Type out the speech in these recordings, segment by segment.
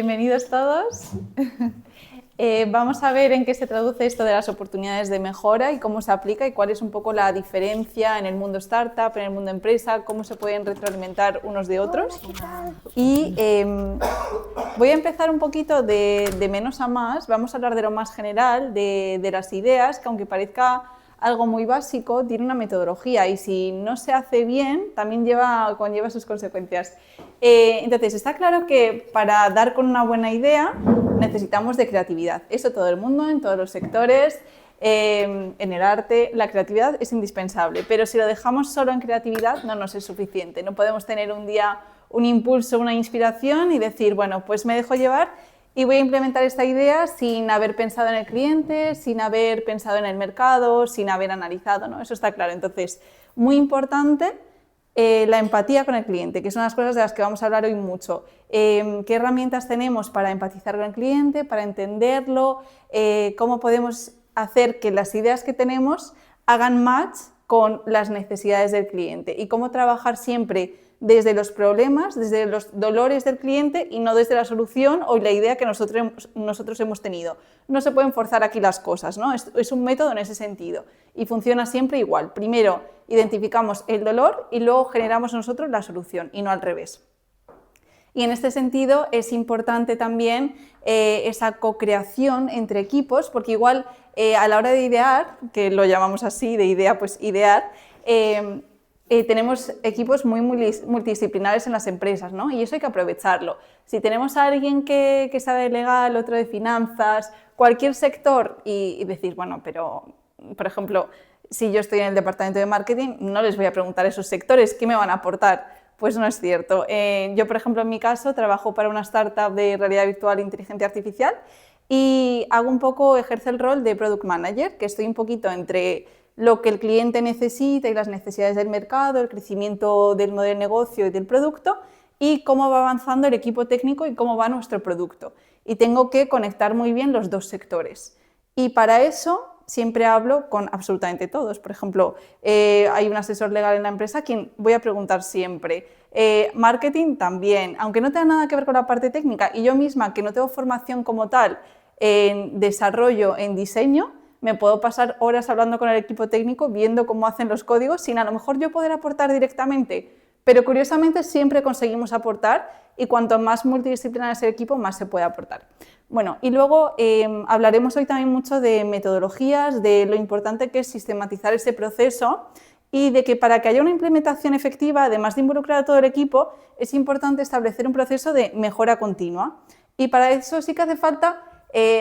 Bienvenidos todos. Vamos a ver en qué se traduce esto de las oportunidades de mejora y cómo se aplica y cuál es un poco la diferencia en el mundo startup, en el mundo empresa, cómo se pueden retroalimentar unos de otros. Y voy a empezar un poquito de menos a más. Vamos a hablar de lo más general, de las ideas, que aunque parezca algo muy básico, tiene una metodología y si no se hace bien, también conlleva sus consecuencias. Entonces, está claro que para dar con una buena idea necesitamos de creatividad. Eso todo el mundo, en todos los sectores, en el arte, la creatividad es indispensable, pero si lo dejamos solo en creatividad no nos es suficiente. No podemos tener un día un impulso, una inspiración y decir, bueno, pues me dejo llevar y voy a implementar esta idea sin haber pensado en el cliente, sin haber pensado en el mercado, sin haber analizado, ¿no? Eso está claro. Entonces, muy importante la empatía con el cliente, que son las cosas de las que vamos a hablar hoy mucho. ¿Qué herramientas tenemos para empatizar con el cliente, para entenderlo? ¿Cómo podemos hacer que las ideas que tenemos hagan match con las necesidades del cliente? Y cómo trabajar siempre desde los problemas, desde los dolores del cliente y no desde la solución o la idea que nosotros hemos tenido. No se pueden forzar aquí las cosas, ¿no? Es un método en ese sentido y funciona siempre igual. Primero identificamos el dolor y luego generamos nosotros la solución y no al revés. Y en este sentido es importante también esa co-creación entre equipos, porque igual a la hora de idear, que lo llamamos así, de idea, pues idear, tenemos equipos muy multidisciplinares en las empresas, ¿no? Y eso hay que aprovecharlo. Si tenemos a alguien que sabe de legal, otro de finanzas, cualquier sector, y decir, bueno, pero, por ejemplo, si yo estoy en el departamento de marketing, no les voy a preguntar a esos sectores qué me van a aportar. Pues no es cierto. Yo, por ejemplo, en mi caso, trabajo para una startup de realidad virtual e inteligencia artificial y ejerzo el rol de Product Manager, que estoy un poquito entre lo que el cliente necesita y las necesidades del mercado, el crecimiento del modelo de negocio y del producto y cómo va avanzando el equipo técnico y cómo va nuestro producto. Y tengo que conectar muy bien los dos sectores. Y para eso siempre hablo con absolutamente todos. Por ejemplo, hay un asesor legal en la empresa a quien voy a preguntar siempre. Marketing también, aunque no tenga nada que ver con la parte técnica y yo misma que no tengo formación como tal en desarrollo, en diseño, me puedo pasar horas hablando con el equipo técnico, viendo cómo hacen los códigos, sin a lo mejor yo poder aportar directamente. Pero curiosamente siempre conseguimos aportar y cuanto más multidisciplinar es el equipo, más se puede aportar. Bueno, y luego hablaremos hoy también mucho de metodologías, de lo importante que es sistematizar ese proceso y de que para que haya una implementación efectiva, además de involucrar a todo el equipo, es importante establecer un proceso de mejora continua. Y para eso sí que hace falta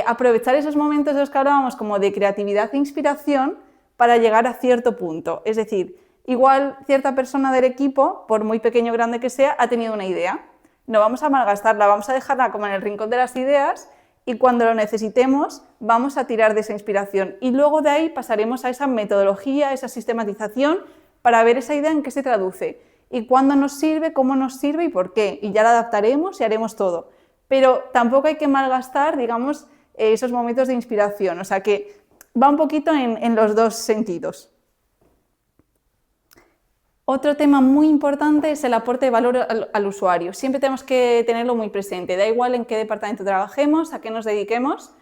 aprovechar esos momentos de los que hablábamos como de creatividad e inspiración para llegar a cierto punto. Es decir, igual cierta persona del equipo, por muy pequeño o grande que sea, ha tenido una idea. No vamos a malgastarla, vamos a dejarla como en el rincón de las ideas y cuando lo necesitemos vamos a tirar de esa inspiración. Y luego de ahí pasaremos a esa metodología, a esa sistematización para ver esa idea en qué se traduce y cuándo nos sirve, cómo nos sirve y por qué. Y ya la adaptaremos y haremos todo. Pero tampoco hay que malgastar, digamos, esos momentos de inspiración. O sea que va un poquito en los dos sentidos. Otro tema muy importante es el aporte de valor al usuario. Siempre tenemos que tenerlo muy presente. Da igual en qué departamento trabajemos, a qué nos dediquemos.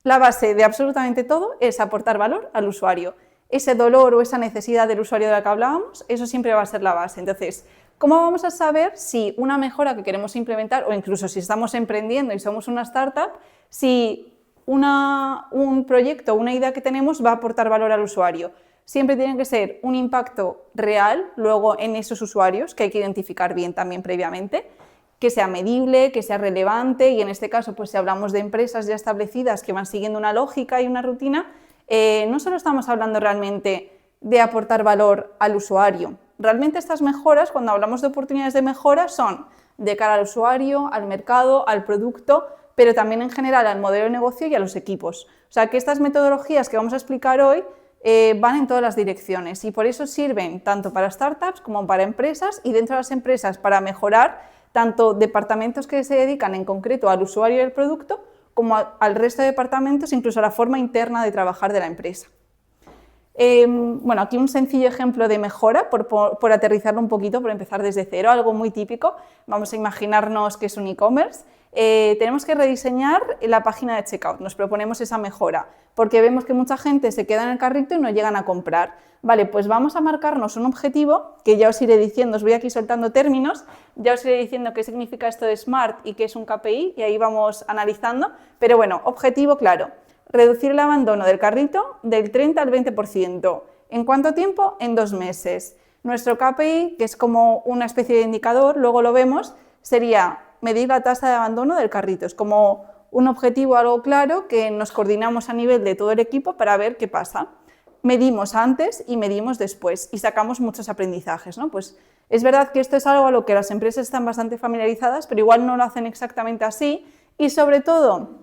La base de absolutamente todo es aportar valor al usuario. Ese dolor o esa necesidad del usuario de la que hablábamos, eso siempre va a ser la base. Entonces, ¿cómo vamos a saber si una mejora que queremos implementar o incluso si estamos emprendiendo y somos una startup, si un proyecto o una idea que tenemos va a aportar valor al usuario? Siempre tiene que ser un impacto real luego en esos usuarios, que hay que identificar bien también previamente, que sea medible, que sea relevante y en este caso, pues si hablamos de empresas ya establecidas que van siguiendo una lógica y una rutina, no solo estamos hablando realmente de aportar valor al usuario. Realmente estas mejoras, cuando hablamos de oportunidades de mejora, son de cara al usuario, al mercado, al producto, pero también en general al modelo de negocio y a los equipos. O sea que estas metodologías que vamos a explicar hoy van en todas las direcciones y por eso sirven tanto para startups como para empresas y dentro de las empresas para mejorar tanto departamentos que se dedican en concreto al usuario del producto como al resto de departamentos, incluso a la forma interna de trabajar de la empresa. Bueno, aquí un sencillo ejemplo de mejora, por aterrizarlo un poquito, por empezar desde cero, algo muy típico. Vamos a imaginarnos que es un e-commerce. Tenemos que rediseñar la página de checkout, nos proponemos esa mejora, porque vemos que mucha gente se queda en el carrito y no llegan a comprar. Vale, pues vamos a marcarnos un objetivo, que ya os iré diciendo, os voy aquí soltando términos, ya os iré diciendo qué significa esto de SMART y qué es un KPI, y ahí vamos analizando, pero bueno, objetivo claro. Reducir el abandono del carrito del 30 al 20%. ¿En cuánto tiempo? En 2 meses. Nuestro KPI, que es como una especie de indicador, luego lo vemos, sería medir la tasa de abandono del carrito. Es como un objetivo, algo claro, que nos coordinamos a nivel de todo el equipo para ver qué pasa. Medimos antes y medimos después y sacamos muchos aprendizajes, ¿no? Pues es verdad que esto es algo a lo que las empresas están bastante familiarizadas, pero igual no lo hacen exactamente así y sobre todo,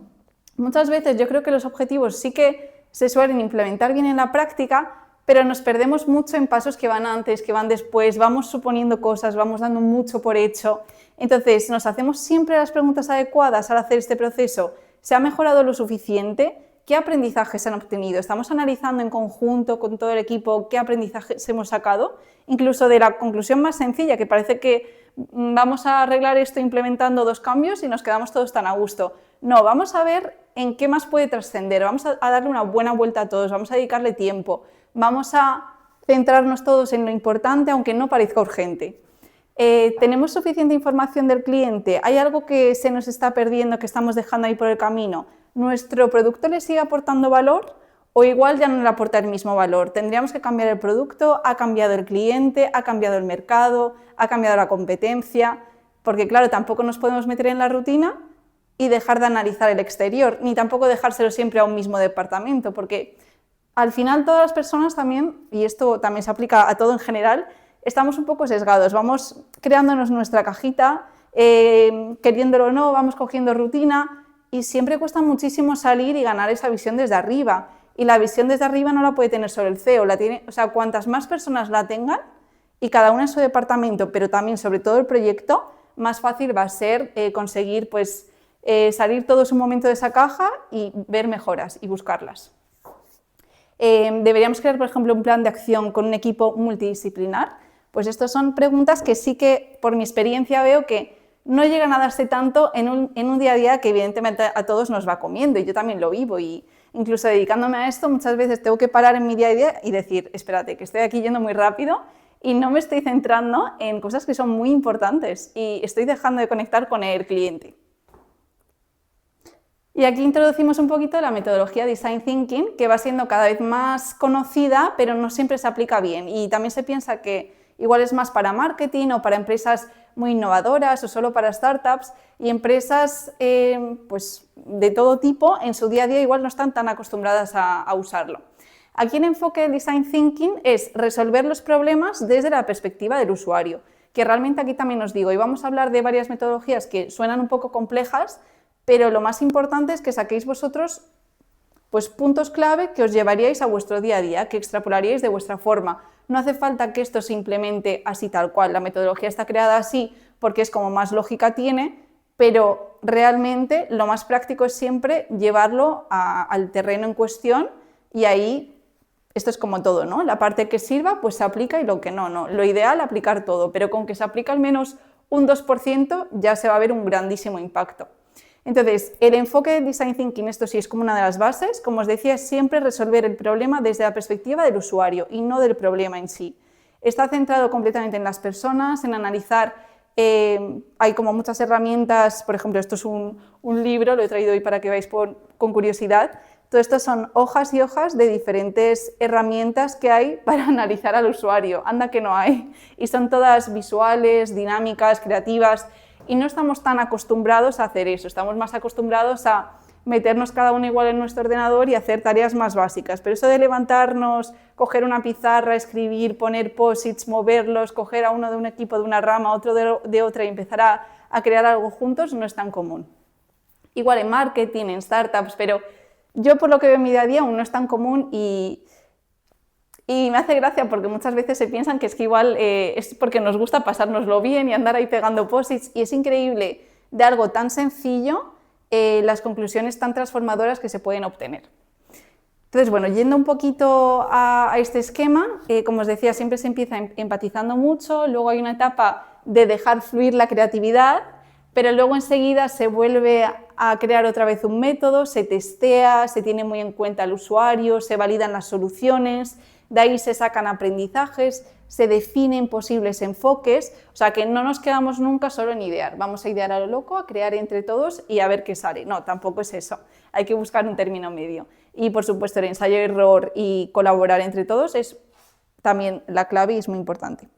muchas veces yo creo que los objetivos sí que se suelen implementar bien en la práctica, pero nos perdemos mucho en pasos que van antes, que van después, vamos suponiendo cosas, vamos dando mucho por hecho. Entonces, ¿nos hacemos siempre las preguntas adecuadas al hacer este proceso? ¿Se ha mejorado lo suficiente? ¿Qué aprendizajes se han obtenido? ¿Estamos analizando en conjunto con todo el equipo qué aprendizajes hemos sacado? Incluso de la conclusión más sencilla, que parece que vamos a arreglar esto implementando 2 cambios y nos quedamos todos tan a gusto. No, vamos a ver en qué más puede trascender, vamos a darle una buena vuelta a todos, vamos a dedicarle tiempo, vamos a centrarnos todos en lo importante, aunque no parezca urgente. ¿Tenemos suficiente información del cliente? ¿Hay algo que se nos está perdiendo, que estamos dejando ahí por el camino? ¿Nuestro producto le sigue aportando valor o igual ya no le aporta el mismo valor? ¿Tendríamos que cambiar el producto? ¿Ha cambiado el cliente? ¿Ha cambiado el mercado? ¿Ha cambiado la competencia? Porque claro, tampoco nos podemos meter en la rutina y dejar de analizar el exterior, ni tampoco dejárselo siempre a un mismo departamento, porque al final todas las personas también, y esto también se aplica a todo en general, estamos un poco sesgados, vamos creándonos nuestra cajita, queriéndolo o no, vamos cogiendo rutina y siempre cuesta muchísimo salir y ganar esa visión desde arriba. Y la visión desde arriba no la puede tener solo el CEO, o sea, cuantas más personas la tengan y cada una en su departamento, pero también sobre todo el proyecto, más fácil va a ser conseguir pues, salir todos un momento de esa caja y ver mejoras y buscarlas. Deberíamos crear, por ejemplo, un plan de acción con un equipo multidisciplinar. Pues estas son preguntas que sí que, por mi experiencia, veo que no llegan a darse tanto en un día a día que evidentemente a todos nos va comiendo y yo también lo vivo y incluso dedicándome a esto muchas veces tengo que parar en mi día a día y decir, espérate, que estoy aquí yendo muy rápido y no me estoy centrando en cosas que son muy importantes y estoy dejando de conectar con el cliente. Y aquí introducimos un poquito la metodología Design Thinking, que va siendo cada vez más conocida, pero no siempre se aplica bien. Y también se piensa que igual es más para marketing o para empresas muy innovadoras o solo para startups, y empresas pues, de todo tipo en su día a día igual no están tan acostumbradas a usarlo. Aquí el enfoque del Design Thinking es resolver los problemas desde la perspectiva del usuario, que realmente aquí también os digo, y vamos a hablar de varias metodologías que suenan un poco complejas, pero lo más importante es que saquéis vosotros pues, puntos clave que os llevaríais a vuestro día a día, que extrapolaríais de vuestra forma. No hace falta que esto se implemente así tal cual, la metodología está creada así porque es como más lógica tiene, pero realmente lo más práctico es siempre llevarlo al terreno en cuestión y ahí esto es como todo, ¿no? La parte que sirva pues se aplica y lo que no. Lo ideal aplicar todo, pero con que se aplique al menos un 2% ya se va a ver un grandísimo impacto. Entonces, el enfoque de Design Thinking, esto sí es como una de las bases, como os decía, es siempre resolver el problema desde la perspectiva del usuario y no del problema en sí. Está centrado completamente en las personas, en analizar, hay como muchas herramientas, por ejemplo, esto es un libro, lo he traído hoy para que veáis con curiosidad, todo esto son hojas y hojas de diferentes herramientas que hay para analizar al usuario, anda que no hay, y son todas visuales, dinámicas, creativas, y no estamos tan acostumbrados a hacer eso, estamos más acostumbrados a meternos cada uno igual en nuestro ordenador y hacer tareas más básicas, pero eso de levantarnos, coger una pizarra, escribir, poner post-its, moverlos, coger a uno de un equipo de una rama, otro de otra y empezar a crear algo juntos no es tan común. Igual en marketing, en startups, pero yo por lo que veo en mi día a día aún no es tan común y me hace gracia porque muchas veces se piensan que es que igual es porque nos gusta pasárnoslo bien y andar ahí pegando post-its y es increíble de algo tan sencillo las conclusiones tan transformadoras que se pueden obtener. Entonces, bueno, yendo un poquito a este esquema, como os decía, siempre se empieza empatizando mucho, luego hay una etapa de dejar fluir la creatividad, pero luego enseguida se vuelve a crear otra vez un método, se testea, se tiene muy en cuenta al usuario, se validan las soluciones, de ahí se sacan aprendizajes, se definen posibles enfoques, o sea que no nos quedamos nunca solo en idear, vamos a idear a lo loco, a crear entre todos y a ver qué sale. No, tampoco es eso, hay que buscar un término medio. Y por supuesto el ensayo-error y colaborar entre todos es también la clave y es muy importante.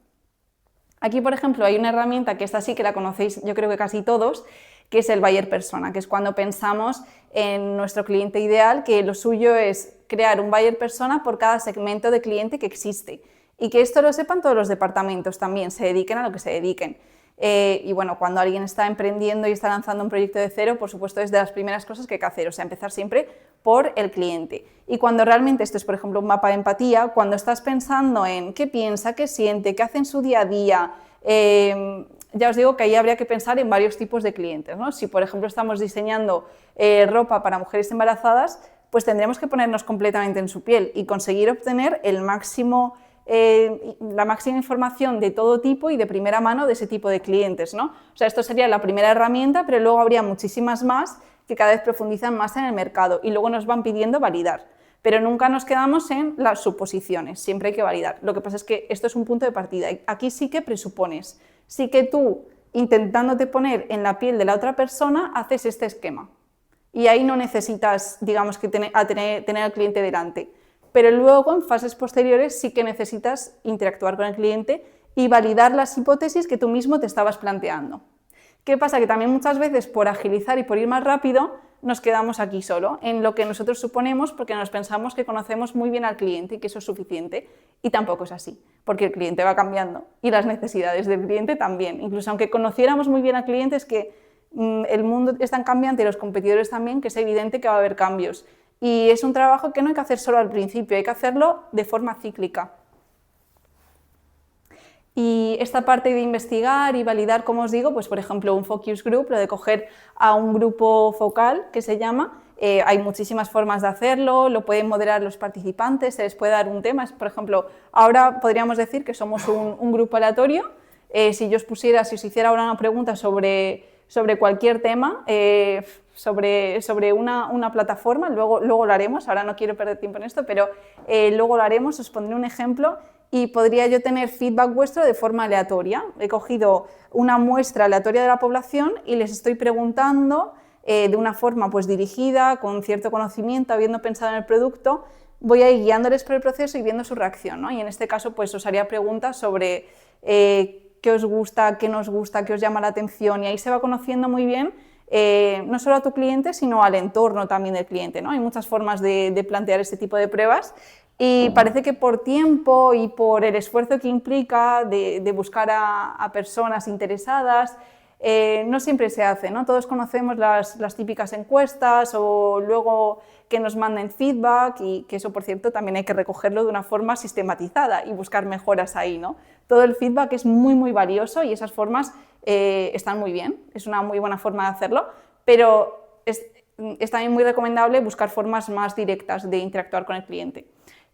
Aquí, por ejemplo, hay una herramienta que esta sí que la conocéis, yo creo que casi todos, que es el buyer persona, que es cuando pensamos en nuestro cliente ideal, que lo suyo es crear un buyer persona por cada segmento de cliente que existe. Y que esto lo sepan todos los departamentos también, se dediquen a lo que se dediquen. Y bueno, cuando alguien está emprendiendo y está lanzando un proyecto de cero, por supuesto es de las primeras cosas que hay que hacer, o sea, empezar siempre por el cliente. Y cuando realmente, esto es por ejemplo un mapa de empatía, cuando estás pensando en qué piensa, qué siente, qué hace en su día a día, ya os digo que ahí habría que pensar en varios tipos de clientes, ¿no? Si por ejemplo estamos diseñando ropa para mujeres embarazadas, pues tendremos que ponernos completamente en su piel y conseguir obtener la máxima información de todo tipo y de primera mano de ese tipo de clientes, ¿no? O sea, esto sería la primera herramienta, pero luego habría muchísimas más que cada vez profundizan más en el mercado y luego nos van pidiendo validar. Pero nunca nos quedamos en las suposiciones, siempre hay que validar. Lo que pasa es que esto es un punto de partida. Aquí sí que presupones, sí que tú, intentándote poner en la piel de la otra persona, haces este esquema. Y ahí no necesitas, digamos, que tener al cliente delante. Pero luego, en fases posteriores, sí que necesitas interactuar con el cliente y validar las hipótesis que tú mismo te estabas planteando. ¿Qué pasa? Que también muchas veces, por agilizar y por ir más rápido, nos quedamos aquí solo, en lo que nosotros suponemos, porque nos pensamos que conocemos muy bien al cliente y que eso es suficiente, y tampoco es así, porque el cliente va cambiando y las necesidades del cliente también. Incluso aunque conociéramos muy bien al cliente, es que el mundo es tan cambiante y los competidores también, que es evidente que va a haber cambios. Y es un trabajo que no hay que hacer solo al principio, hay que hacerlo de forma cíclica. Y esta parte de investigar y validar, como os digo, pues por ejemplo un focus group, lo de coger a un grupo focal que se llama, hay muchísimas formas de hacerlo, lo pueden moderar los participantes, se les puede dar un tema, por ejemplo, ahora podríamos decir que somos un grupo aleatorio, si yo si os hiciera ahora una pregunta sobre cualquier tema, sobre una plataforma, luego lo haremos, ahora no quiero perder tiempo en esto, pero luego lo haremos, os pondré un ejemplo y podría yo tener feedback vuestro de forma aleatoria. He cogido una muestra aleatoria de la población y les estoy preguntando de una forma pues dirigida, con cierto conocimiento, habiendo pensado en el producto, voy a ir guiándoles por el proceso y viendo su reacción, ¿no? Y en este caso pues os haría preguntas sobre qué os gusta, qué nos gusta, qué os llama la atención, y ahí se va conociendo muy bien no solo a tu cliente, sino al entorno también del cliente, ¿no? Hay muchas formas de plantear este tipo de pruebas y parece que por tiempo y por el esfuerzo que implica de buscar a personas interesadas, no siempre se hace, ¿no? Todos conocemos las típicas encuestas o luego que nos manden feedback y que eso, por cierto, también hay que recogerlo de una forma sistematizada y buscar mejoras ahí, ¿no? Todo el feedback es muy, muy valioso y esas formas están muy bien, es una muy buena forma de hacerlo, pero es también muy recomendable buscar formas más directas de interactuar con el cliente.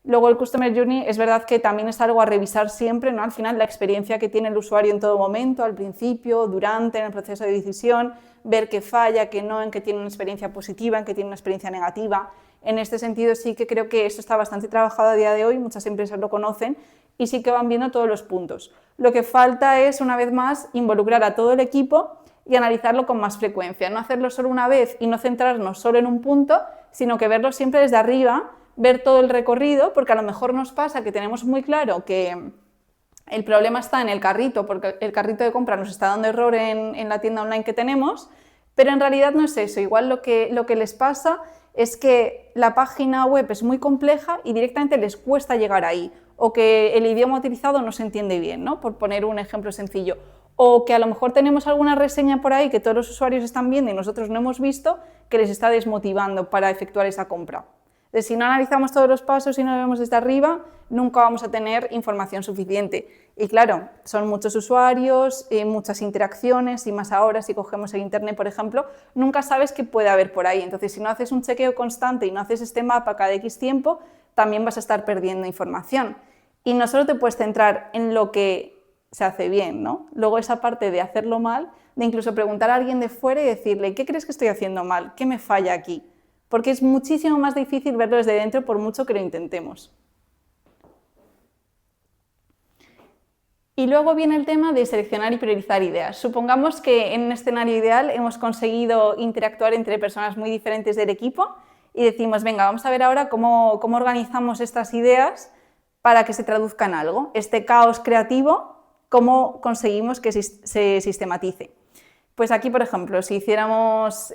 Luego el Customer Journey es verdad que también es algo a revisar siempre, ¿no? Al final la experiencia que tiene el usuario en todo momento, al principio, durante, en el proceso de decisión, ver qué falla, qué no, en qué tiene una experiencia positiva, en qué tiene una experiencia negativa. En este sentido sí que creo que esto está bastante trabajado a día de hoy, muchas empresas lo conocen y sí que van viendo todos los puntos. Lo que falta es, una vez más, involucrar a todo el equipo y analizarlo con más frecuencia, no hacerlo solo una vez y no centrarnos solo en un punto, sino que verlo siempre desde arriba, ver todo el recorrido, porque a lo mejor nos pasa que tenemos muy claro que el problema está en el carrito, porque el carrito de compra nos está dando error en la tienda online que tenemos, pero en realidad no es eso. Igual lo que les pasa es que la página web es muy compleja y directamente les cuesta llegar ahí, o que el idioma utilizado no se entiende bien, ¿no? Por poner un ejemplo sencillo, o que a lo mejor tenemos alguna reseña por ahí que todos los usuarios están viendo y nosotros no hemos visto, que les está desmotivando para efectuar esa compra. Si no analizamos todos los pasos y no lo vemos desde arriba, nunca vamos a tener información suficiente. Y claro, son muchos usuarios, muchas interacciones, y más ahora si cogemos el internet, por ejemplo, nunca sabes qué puede haber por ahí. Entonces, si no haces un chequeo constante y no haces este mapa cada X tiempo, también vas a estar perdiendo información. Y no solo te puedes centrar en lo que se hace bien, ¿no? Luego esa parte de hacerlo mal, de incluso preguntar a alguien de fuera y decirle, ¿qué crees que estoy haciendo mal? ¿Qué me falla aquí? Porque es muchísimo más difícil verlo desde dentro por mucho que lo intentemos. Y luego viene el tema de seleccionar y priorizar ideas. Supongamos que en un escenario ideal hemos conseguido interactuar entre personas muy diferentes del equipo y decimos, venga, vamos a ver ahora cómo organizamos estas ideas para que se traduzca en algo. Este caos creativo, ¿cómo conseguimos que se sistematice? Pues aquí, por ejemplo, si hiciéramos,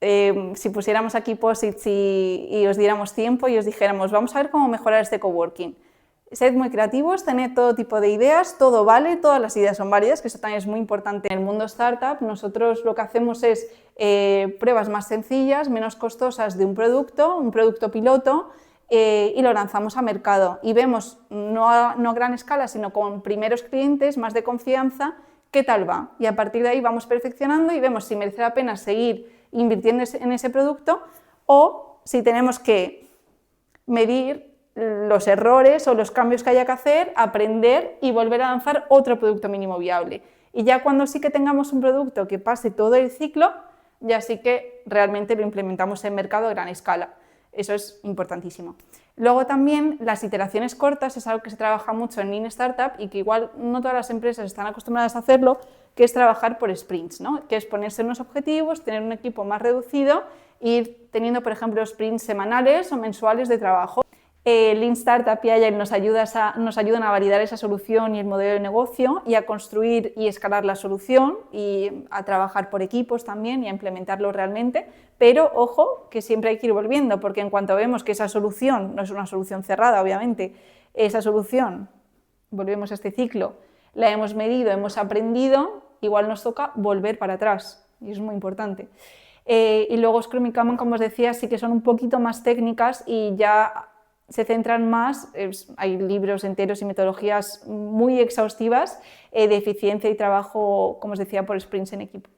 si pusiéramos aquí posits y os diéramos tiempo y os dijéramos, vamos a ver cómo mejorar este coworking. Sed muy creativos, tened todo tipo de ideas, todo vale, todas las ideas son válidas, que eso también es muy importante en el mundo startup. Nosotros lo que hacemos es pruebas más sencillas, menos costosas de un producto piloto, y lo lanzamos a mercado. Y vemos, no a gran escala, sino con primeros clientes, más de confianza, qué tal va. Y a partir de ahí vamos perfeccionando y vemos si merece la pena seguir invirtiendo en ese producto o si tenemos que medir los errores o los cambios que haya que hacer, aprender y volver a lanzar otro producto mínimo viable. Y ya cuando sí que tengamos un producto que pase todo el ciclo, ya sí que realmente lo implementamos en mercado a gran escala. Eso es importantísimo. Luego también las iteraciones cortas es algo que se trabaja mucho en Lean Startup y que igual no todas las empresas están acostumbradas a hacerlo, que es trabajar por sprints, ¿no? Que es ponerse unos objetivos, tener un equipo más reducido e ir teniendo, por ejemplo, sprints semanales o mensuales de trabajo. Lean Startup y Agile nos ayudan a validar esa solución y el modelo de negocio y a construir y escalar la solución y a trabajar por equipos también y a implementarlo realmente, pero ojo que siempre hay que ir volviendo porque en cuanto vemos que esa solución no es una solución cerrada, obviamente, esa solución, volvemos a este ciclo, la hemos medido, hemos aprendido, igual nos toca volver para atrás y es muy importante. Y luego Scrum y Kanban, como os decía, sí que son un poquito más técnicas y ya se centran más, hay libros enteros y metodologías muy exhaustivas de eficiencia y trabajo, como os decía, por sprints en equipo.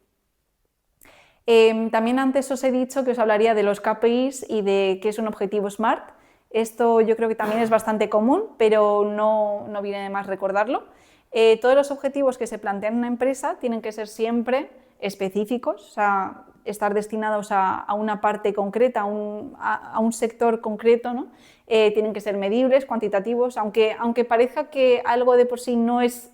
También antes os he dicho que os hablaría de los KPIs y de qué es un objetivo SMART. Esto yo creo que también es bastante común, pero no viene de más recordarlo. Todos los objetivos que se plantean en una empresa tienen que ser siempre específicos, o sea, estar destinados a una parte concreta, a un sector concreto, ¿no? Tienen que ser medibles, cuantitativos, aunque parezca que algo de por sí no es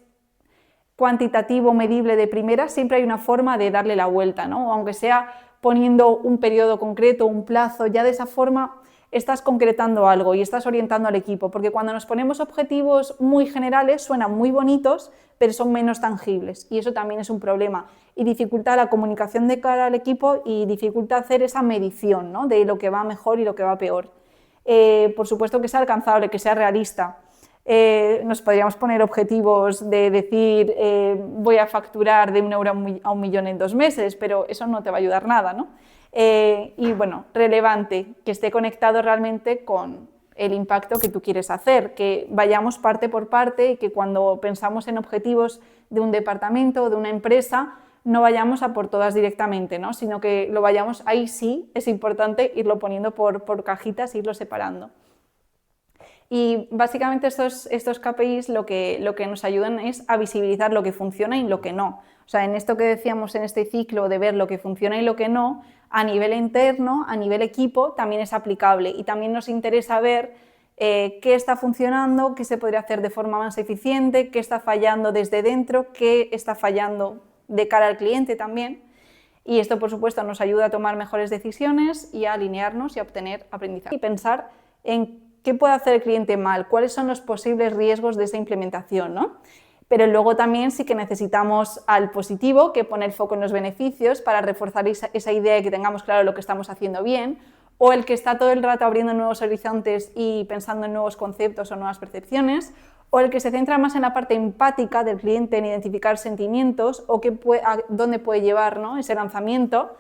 cuantitativo, medible de primera, siempre hay una forma de darle la vuelta, ¿no? Aunque sea poniendo un periodo concreto, un plazo, ya de esa forma estás concretando algo y estás orientando al equipo, porque cuando nos ponemos objetivos muy generales suenan muy bonitos, pero son menos tangibles y eso también es un problema y dificulta la comunicación de cara al equipo y dificulta hacer esa medición, ¿no? De lo que va mejor y lo que va peor. Por supuesto que sea alcanzable, que sea realista. Nos podríamos poner objetivos de decir voy a facturar de 1 euro a 1 millón en 2 meses, pero eso no te va a ayudar nada, ¿no? Y bueno, relevante, que esté conectado realmente con el impacto que tú quieres hacer, que vayamos parte por parte y que cuando pensamos en objetivos de un departamento o de una empresa no vayamos a por todas directamente, ¿no? Sino que lo vayamos, ahí sí es importante irlo poniendo por cajitas e irlo separando. Y básicamente estos KPIs lo que nos ayudan es a visibilizar lo que funciona y lo que no. O sea, en esto que decíamos en este ciclo de ver lo que funciona y lo que no, a nivel interno, a nivel equipo, también es aplicable y también nos interesa ver qué está funcionando, qué se podría hacer de forma más eficiente, qué está fallando desde dentro, qué está fallando de cara al cliente también. Y esto, por supuesto, nos ayuda a tomar mejores decisiones y a alinearnos y a obtener aprendizaje. Y pensar en qué puede hacer el cliente mal, cuáles son los posibles riesgos de esa implementación, ¿no? Pero luego también sí que necesitamos al positivo, que pone el foco en los beneficios para reforzar esa idea de que tengamos claro lo que estamos haciendo bien, o el que está todo el rato abriendo nuevos horizontes y pensando en nuevos conceptos o nuevas percepciones, o el que se centra más en la parte empática del cliente, en identificar sentimientos o dónde puede llevar, ¿no? Ese lanzamiento,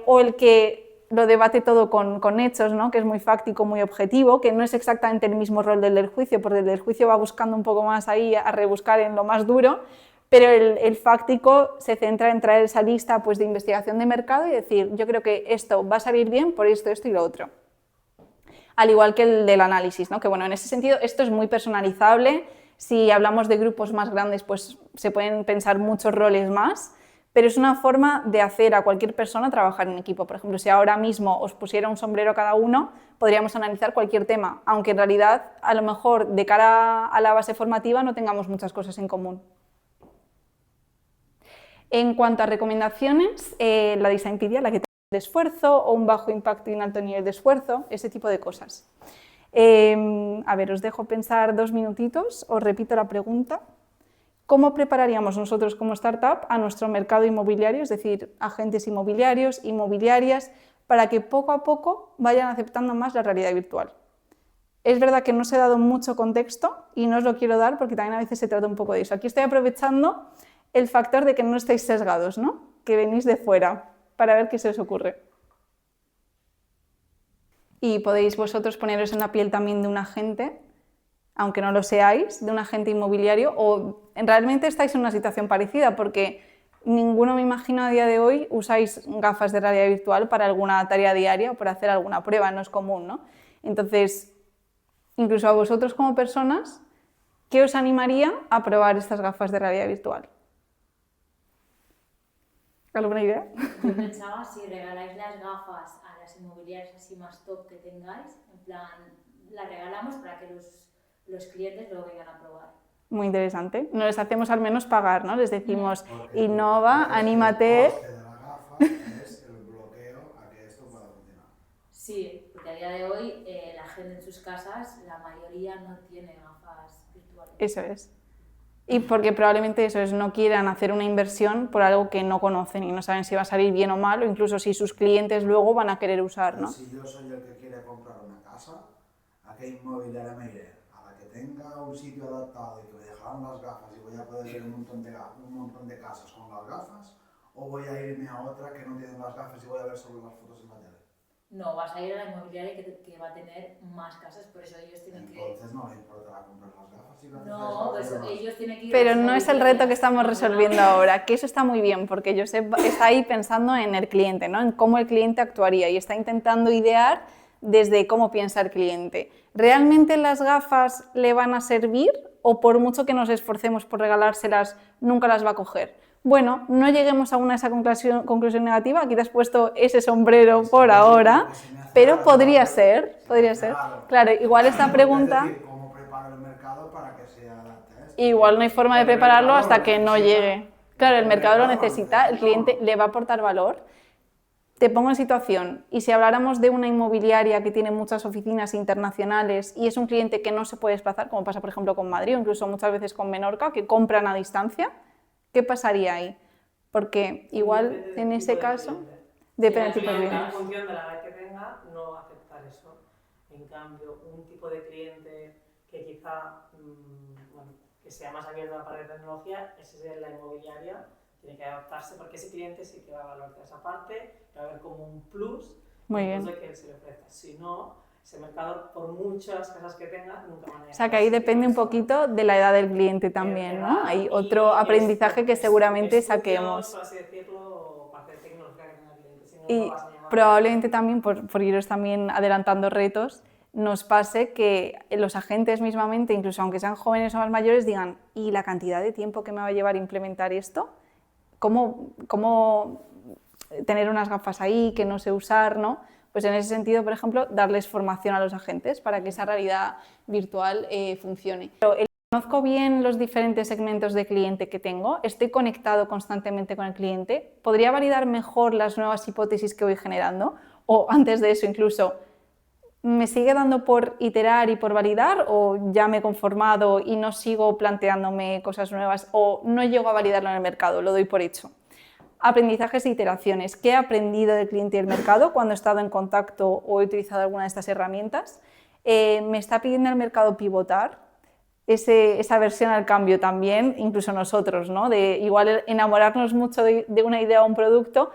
o el que lo debate todo con hechos, ¿no? Que es muy fáctico, muy objetivo, que no es exactamente el mismo rol del juicio, porque el del juicio va buscando un poco más ahí a rebuscar en lo más duro, pero el fáctico se centra en traer esa lista pues, de investigación de mercado y decir, yo creo que esto va a salir bien por esto, esto y lo otro. Al igual que el del análisis, ¿no? Que bueno, en ese sentido esto es muy personalizable. Si hablamos de grupos más grandes, pues se pueden pensar muchos roles más, pero es una forma de hacer a cualquier persona trabajar en equipo. Por ejemplo, si ahora mismo os pusiera un sombrero cada uno, podríamos analizar cualquier tema, aunque en realidad a lo mejor de cara a la base formativa no tengamos muchas cosas en común. En cuanto a recomendaciones, la Designpedia, la que tiene de esfuerzo o un bajo impacto y un alto nivel de esfuerzo, ese tipo de cosas. A ver, os dejo pensar 2 minutitos, os repito la pregunta. ¿Cómo prepararíamos nosotros como startup a nuestro mercado inmobiliario, es decir, agentes inmobiliarios, inmobiliarias, para que poco a poco vayan aceptando más la realidad virtual? Es verdad que no os he dado mucho contexto y no os lo quiero dar porque también a veces se trata un poco de eso. Aquí estoy aprovechando el factor de que no estáis sesgados, ¿no? Que venís de fuera, para ver qué se os ocurre. Y podéis vosotros poneros en la piel también de un agente, aunque no lo seáis, de un agente inmobiliario, o realmente estáis en una situación parecida, porque ninguno, me imagino, a día de hoy usáis gafas de realidad virtual para alguna tarea diaria o para hacer alguna prueba, no es común, ¿no? Entonces, incluso a vosotros como personas, ¿qué os animaría a probar estas gafas de realidad virtual? ¿Alguna idea? Yo pensaba si regaláis las gafas a las inmobiliarias así más top que tengáis, en plan, las regalamos para que los clientes lo vengan a probar. Muy interesante. Nos les hacemos al menos pagar, ¿no? Les decimos, innova, anímate. El coste de la gafa es el bloqueo a que esto pueda funcionar. Sí, porque a día de hoy la gente en sus casas, la mayoría no tiene gafas virtuales. Eso es. Y porque probablemente eso es, no quieran hacer una inversión por algo que no conocen y no saben si va a salir bien o mal, o incluso si sus clientes luego van a querer usar, ¿no? Si yo soy el que quiere comprar una casa, ¿a qué inmobiliaria me iré? A la que tenga un sitio adaptado y que me dejarán las gafas y voy a poder ver un montón de casas con las gafas, o voy a irme a otra que no tiene las gafas y voy a ver solo las fotos en la tele. No, vas a ir a la inmobiliaria que va a tener más casas, por eso ellos tienen Entonces no le importará comprar las gafas. No, pues ellos tienen que ir. Pero no es el reto que estamos resolviendo ahora, que eso está muy bien, porque Josep está ahí pensando en el cliente, ¿no? En cómo el cliente actuaría y está intentando idear desde cómo piensa el cliente. ¿Realmente las gafas le van a servir o por mucho que nos esforcemos por regalárselas, nunca las va a coger? Bueno, no lleguemos a esa conclusión negativa, aquí te has puesto ese sombrero por ahora, pero podría ser. Claro, igual esta pregunta... ¿Cómo preparo el mercado para que se adapte a esto? Igual no hay forma de prepararlo hasta que no llegue. Claro, el mercado lo necesita, el cliente le va a aportar valor. Te pongo en situación, y si habláramos de una inmobiliaria que tiene muchas oficinas internacionales y es un cliente que no se puede desplazar, como pasa por ejemplo con Madrid o incluso muchas veces con Menorca, que compran a distancia, ¿qué pasaría ahí? Porque igual en ese caso depende del tipo de cliente. En función de la edad que tenga, no va a aceptar eso. En cambio, un tipo de cliente que quizá que sea más abierto a la parte de tecnología, ese es la inmobiliaria, tiene que adaptarse porque ese cliente sí que va a valorar esa parte, va a ver como un plus que se le ofrezca. Si no, ese mercado, por muchas casas que tenga, nunca van a llegar. O sea, que ahí depende un poquito de la edad del cliente también, ¿no? Hay otro aprendizaje que seguramente saquemos. Por así decirlo, parte de tecnología que tenga el cliente. Si no, Y no vas a llamar probablemente también, por iros también adelantando retos, nos pase que los agentes mismamente, incluso aunque sean jóvenes o más mayores, digan, ¿y la cantidad de tiempo que me va a llevar implementar esto? ¿Cómo tener unas gafas ahí que no sé usar, ¿no? Pues en ese sentido, por ejemplo, darles formación a los agentes para que esa realidad virtual funcione. Pero conozco bien los diferentes segmentos de cliente que tengo, estoy conectado constantemente con el cliente, podría validar mejor las nuevas hipótesis que voy generando, o antes de eso incluso, ¿me sigue dando por iterar y por validar o ya me he conformado y no sigo planteándome cosas nuevas o no llego a validarlo en el mercado, lo doy por hecho? Aprendizajes e iteraciones. ¿Qué he aprendido del cliente y del mercado cuando he estado en contacto o he utilizado alguna de estas herramientas? ¿Me está pidiendo el mercado pivotar? Esa versión al cambio también, incluso nosotros, ¿no? De igual enamorarnos mucho de una idea o un producto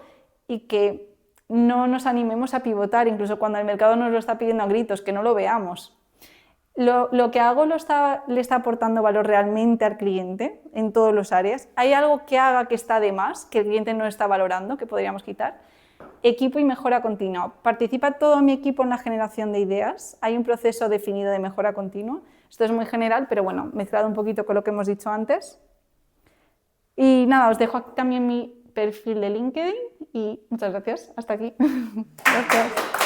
y que no nos animemos a pivotar, incluso cuando el mercado nos lo está pidiendo a gritos, que no lo veamos. Lo que hago le está aportando valor realmente al cliente en todas las áreas. ¿Hay algo que haga que está de más, que el cliente no está valorando, que podríamos quitar? Equipo y mejora continua. ¿Participa todo mi equipo en la generación de ideas? ¿Hay un proceso definido de mejora continua? Esto es muy general, pero bueno, mezclado un poquito con lo que hemos dicho antes. Y nada, os dejo aquí también mi perfil de LinkedIn y muchas gracias. Hasta aquí. Gracias.